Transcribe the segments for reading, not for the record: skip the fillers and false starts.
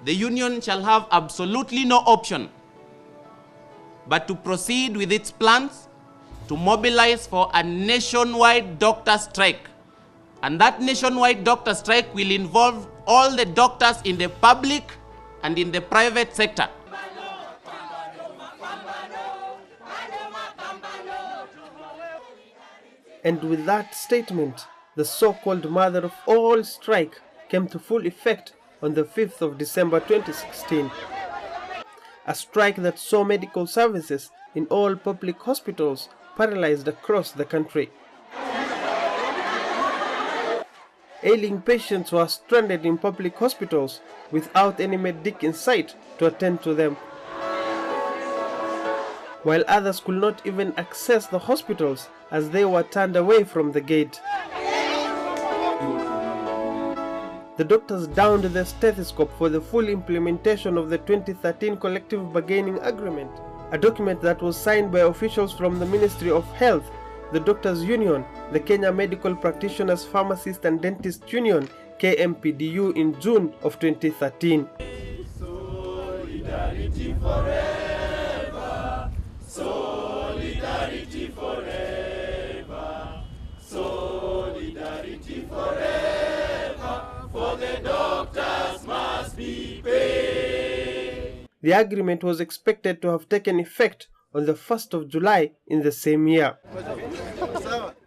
the union shall have absolutely no option but to proceed with its plans to mobilize for a nationwide doctor strike. And that nationwide doctor strike will involve all the doctors in the public and in the private sector. And with that statement, the so-called mother of all strike came to full effect on the 5th of December 2016. A strike that saw medical services in all public hospitals paralyzed across the country. Ailing patients were stranded in public hospitals without any medic in sight to attend to them, while others could not even access the hospitals as they were turned away from the gate. The doctors downed their stethoscope for the full implementation of the 2013 Collective Bargaining Agreement, a document that was signed by officials from the Ministry of Health, the Doctors Union, the Kenya Medical Practitioners, Pharmacists and Dentists Union, KMPDU, in June of 2013. Solidarity forever, solidarity forever, solidarity forever, for the doctors must be paid. The agreement was expected to have taken effect on the 1st of July in the same year.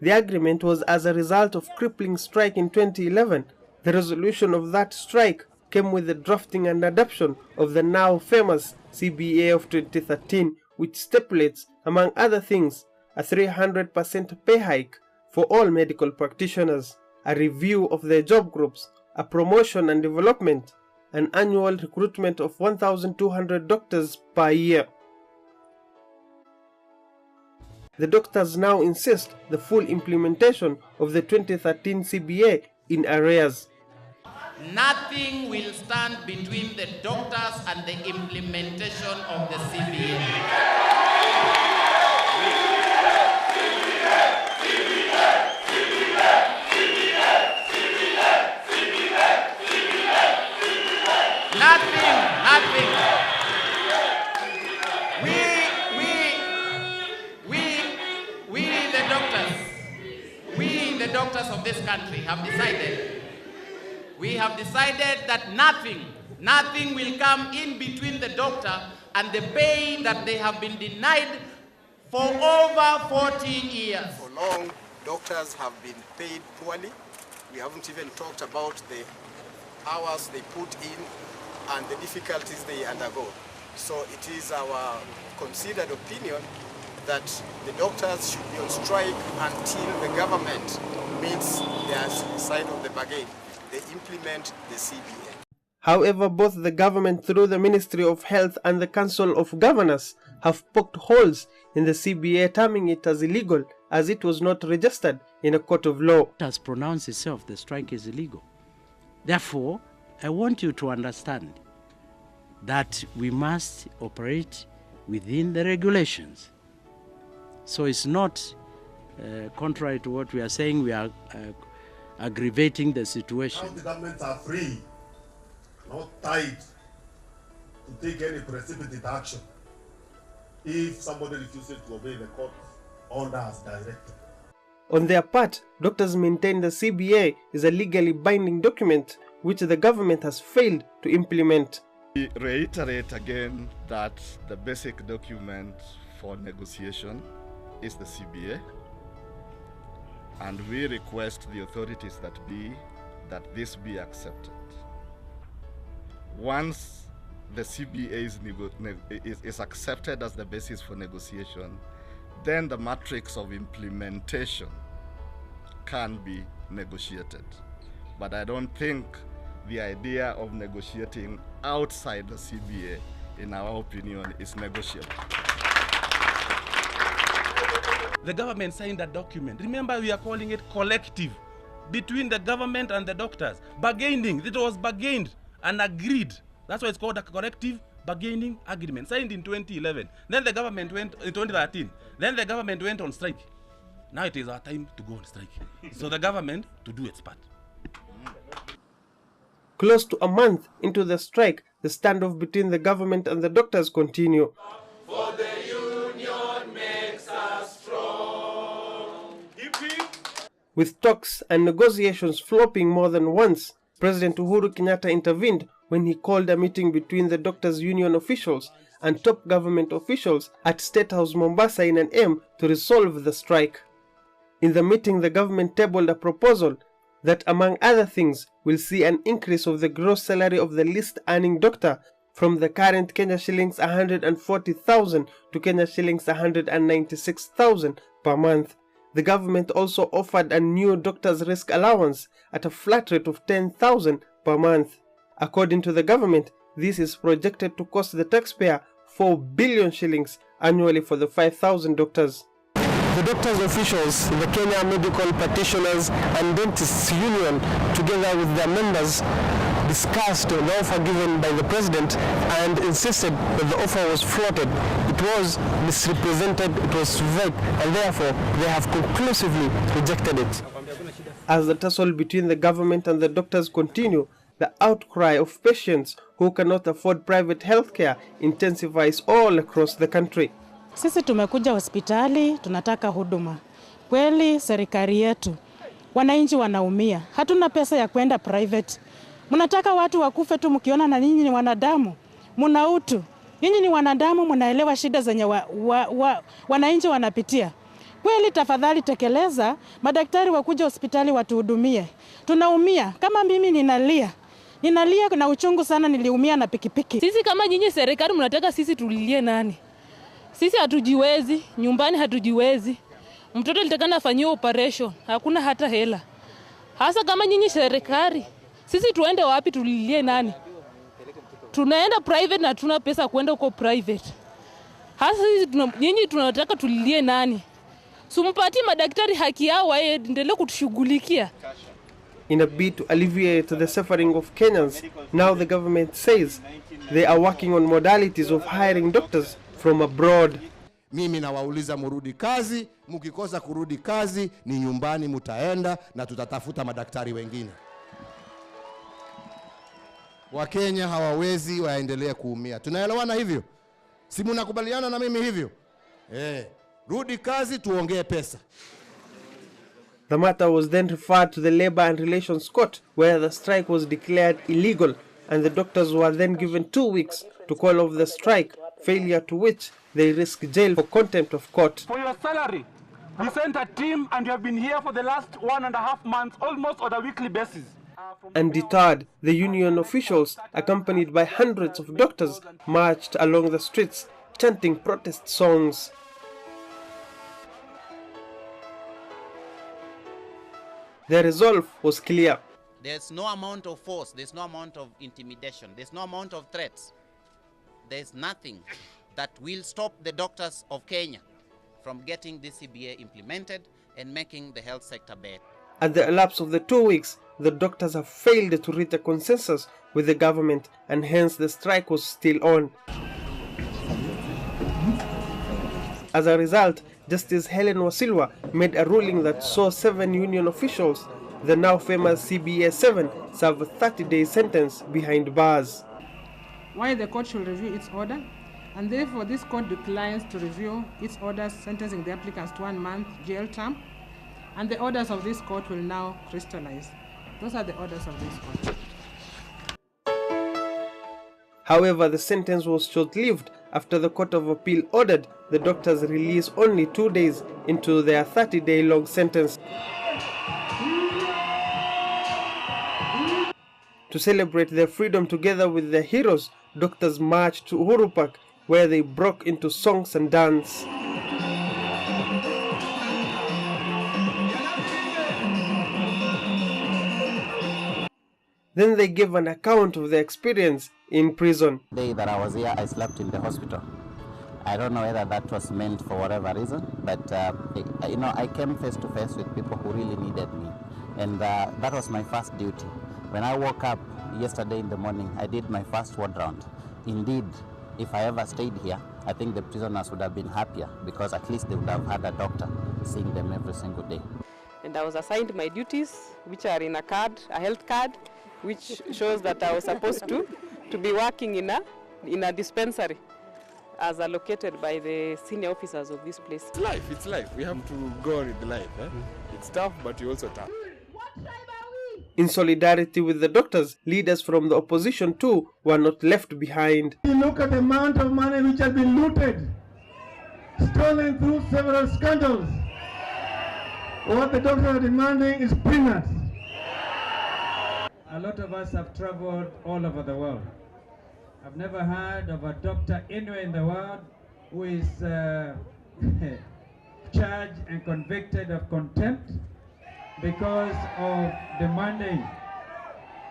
The agreement was as a result of crippling strike in 2011. The resolution of that strike came with the drafting and adoption of the now famous CBA of 2013, which stipulates, among other things, a 300% pay hike for all medical practitioners, a review of their job groups, a promotion and development, an annual recruitment of 1,200 doctors per year. The doctors now insist the full implementation of the 2013 CBA in arrears. Nothing will stand between the doctors and the implementation of the CBA. Nothing. We the doctors of this country have decided that nothing will come in between the doctor and the pay that they have been denied for over 40 years. For long, doctors have been paid poorly. We haven't even talked about the hours they put in and the difficulties they undergo. So it is our considered opinion that the doctors should be on strike until the government meets their side of the bargain. They implement the CBA. However, both the government through the Ministry of Health and the Council of Governors have poked holes in the CBA, terming it as illegal as it was not registered in a court of law. It has pronounced itself the strike is illegal. Therefore, I want you to understand that we must operate within the regulations. So it's not contrary to what we are saying, we are aggravating the situation. Now the governments are free, not tied to take any precipitate action if somebody refuses to obey the court order as directed. On their part, doctors maintain the CBA is a legally binding document which the government has failed to implement. We reiterate again that the basic document for negotiation is the CBA, and we request the authorities that this be accepted. Once the CBA is accepted as the basis for negotiation, then the matrix of implementation can be negotiated. But I don't think the idea of negotiating outside the CBA, in our opinion, is negotiable. The government signed a document. Remember, we are calling it collective between the government and the doctors. Bargaining, it was bargained and agreed. That's why it's called a collective bargaining agreement, signed in 2011. Then the government went in 2013. Then the government went on strike. Now it is our time to go on strike. So the government to do its part. Close to a month into the strike, the standoff between the government and the doctors continue. For the union makes us strong. With talks and negotiations flopping more than once, President Uhuru Kenyatta intervened when he called a meeting between the doctors' union officials and top government officials at State House Mombasa in an aim to resolve the strike. In the meeting, the government tabled a proposal that, among other things, will see an increase of the gross salary of the least earning doctor from the current Kenya shillings 140,000 to Kenya shillings 196,000 per month. The government also offered a new doctor's risk allowance at a flat rate of 10,000 per month. According to the government, this is projected to cost the taxpayer 4 billion shillings annually for the 5,000 doctors. The doctors' officials, the Kenya Medical Practitioners and Dentists Union, together with their members, discussed the offer given by the president and insisted that the offer was floated. It was misrepresented, it was vague, and therefore they have conclusively rejected it. As the tussle between the government and the doctors continue, the outcry of patients who cannot afford private healthcare intensifies all across the country. Sisi tumekuja hospitali, tunataka huduma. Kweli serikali yetu, wananchi wanaumia. Hatuna pesa ya kwenda private. Mnataka watu wakufe tu mkiona na nyinyi ni wanadamu. Muna utu. Nyinyi ni wanadamu, mnaelewa shida zenye wananchi wanapitia. Kweli tafadhali tekeleza, madaktari wakuja hospitali watuhudumie. Tunaumia. Kama mimi ninalia na uchungu sana, niliumia na pikipiki. Sisi kama nyinyi serikali mnataka sisi tulilie nani? Sisi hatujiwezi, nyumbani hatujiwezi. Mtoto alitakana afanyiwe operation, hakuna hata hela. Hasa kama nyinyi serikali, sisi tuende wapi tulilie nani? Tunaenda private na tuna pesa kwenda huko private. Hasa sisi nyinyi tunataka tulilie nani? Sumpati madaktari haki yao waendelee kutushughulikia. In a bid to alleviate the suffering of Kenyans, now the government says they are working on modalities of hiring doctors from abroad. Mimi nawauliza murudi kazi, mkikosa kurudi kazi ni nyumbani mutaenda na tutatafuta madaktari wengine. Wakenya hawawezi waendelee kuumia. Tunaelewana hivyo? Si mnakubaliana na mimi hivyo? Rudi kazi tuongee pesa. The matter was then referred to the Labour and Relations Court, where the strike was declared illegal and the doctors were then given 2 weeks to call off the strike, failure to which they risk jail for contempt of court. For your salary, we sent a team and you have been here for the last 1.5 months, almost on a weekly basis. Undeterred, the union officials, accompanied by hundreds of doctors, marched along the streets, chanting protest songs. Their resolve was clear. There's no amount of force, there's no amount of intimidation, there's no amount of threats. There's nothing that will stop the doctors of Kenya from getting this CBA implemented and making the health sector better. At the elapse of the 2 weeks, the doctors have failed to reach a consensus with the government, and hence the strike was still on. As a result, Justice Helen Wasilwa made a ruling that saw 7 union officials, the now famous CBA 7, serve a 30-day sentence behind bars. Why the court should review its order, and therefore this court declines to review its orders sentencing the applicants to 1 month jail term, and the orders of this court will now crystallize. Those are the orders of this court. However, the sentence was short-lived after the Court of Appeal ordered the doctors release only 2 days into their 30-day-long sentence. To celebrate their freedom together with their heroes, doctors marched to Uhuru Park, where they broke into songs and dance. Then they gave an account of their experience in prison. The day that I was here, I slept in the hospital. I don't know whether that was meant for whatever reason, but I came face to face with people who really needed me, and that was my first duty. When I woke up yesterday in the morning, I did my first ward round. Indeed, if I ever stayed here, I think the prisoners would have been happier because at least they would have had a doctor seeing them every single day. And I was assigned my duties, which are in a card, a health card, which shows that I was supposed to be working in a dispensary as allocated by the senior officers of this place. It's life, it's life. We have to go on with life. It's tough, but you also tough. In solidarity with the doctors, leaders from the opposition too were not left behind. You look at the amount of money which has been looted, stolen through several scandals. What the doctors are demanding is peanuts. A lot of us have traveled all over the world. I've never heard of a doctor anywhere in the world who is charged and convicted of contempt because of demanding,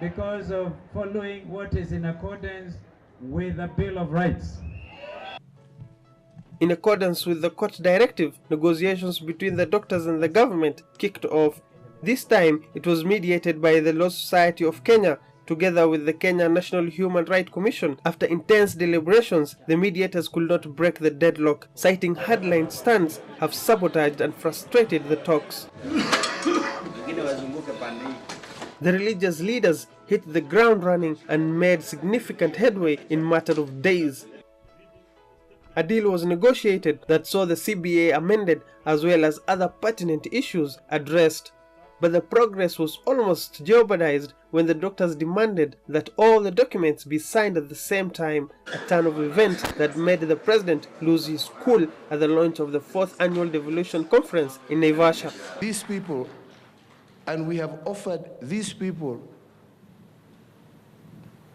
because of following what is in accordance with the Bill of Rights. In accordance with the court directive, negotiations between the doctors and the government kicked off. This time, it was mediated by the Law Society of Kenya together with the Kenya National Human Rights Commission. After intense deliberations, the mediators could not break the deadlock, citing hardline stands have sabotaged and frustrated the talks. The religious leaders hit the ground running and made significant headway in a matter of days. A deal was negotiated that saw the CBA amended as well as other pertinent issues addressed. But the progress was almost jeopardized when the doctors demanded that all the documents be signed at the same time, a turn of events that made the president lose his cool at the launch of the 4th Annual Devolution Conference in Naivasha. These people, and we have offered these people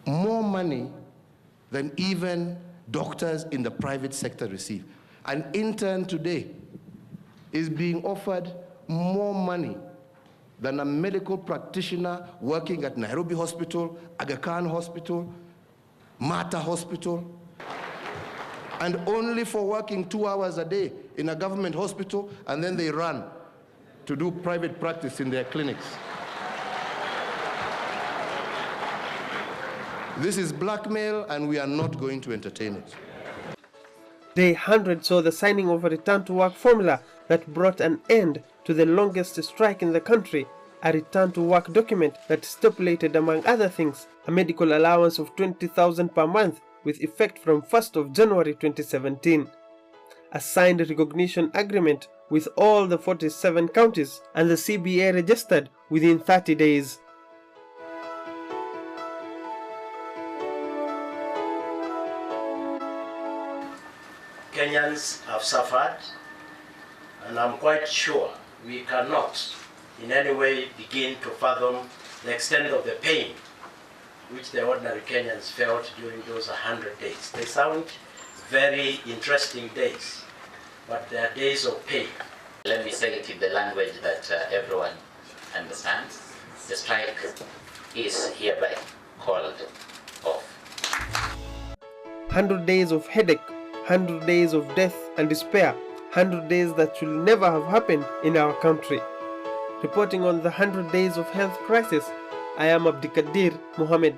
more money than even doctors in the private sector receive. An intern today is being offered more money than a medical practitioner working at Nairobi Hospital, Aga Khan Hospital, Mata Hospital, and only for working 2 hours a day in a government hospital, and then they run to do private practice in their clinics. This is blackmail, and we are not going to entertain it. Day 100 saw the signing of a return-to-work formula that brought an end to the longest strike in the country, a return-to-work document that stipulated, among other things, a medical allowance of 20,000 per month with effect from 1st of January 2017, a signed recognition agreement with all the 47 counties, and the CBA registered within 30 days. Kenyans have suffered, and I'm quite sure we cannot in any way begin to fathom the extent of the pain which the ordinary Kenyans felt during those 100 days. They sound very interesting days, but they are days of pain. Let me say it in the language that everyone understands. The strike is hereby called off. 100 days of headache, 100 days of death and despair, 100 days that should never have happened in our country. Reporting on the 100 days of health crisis, I am Abdikadir Mohammed.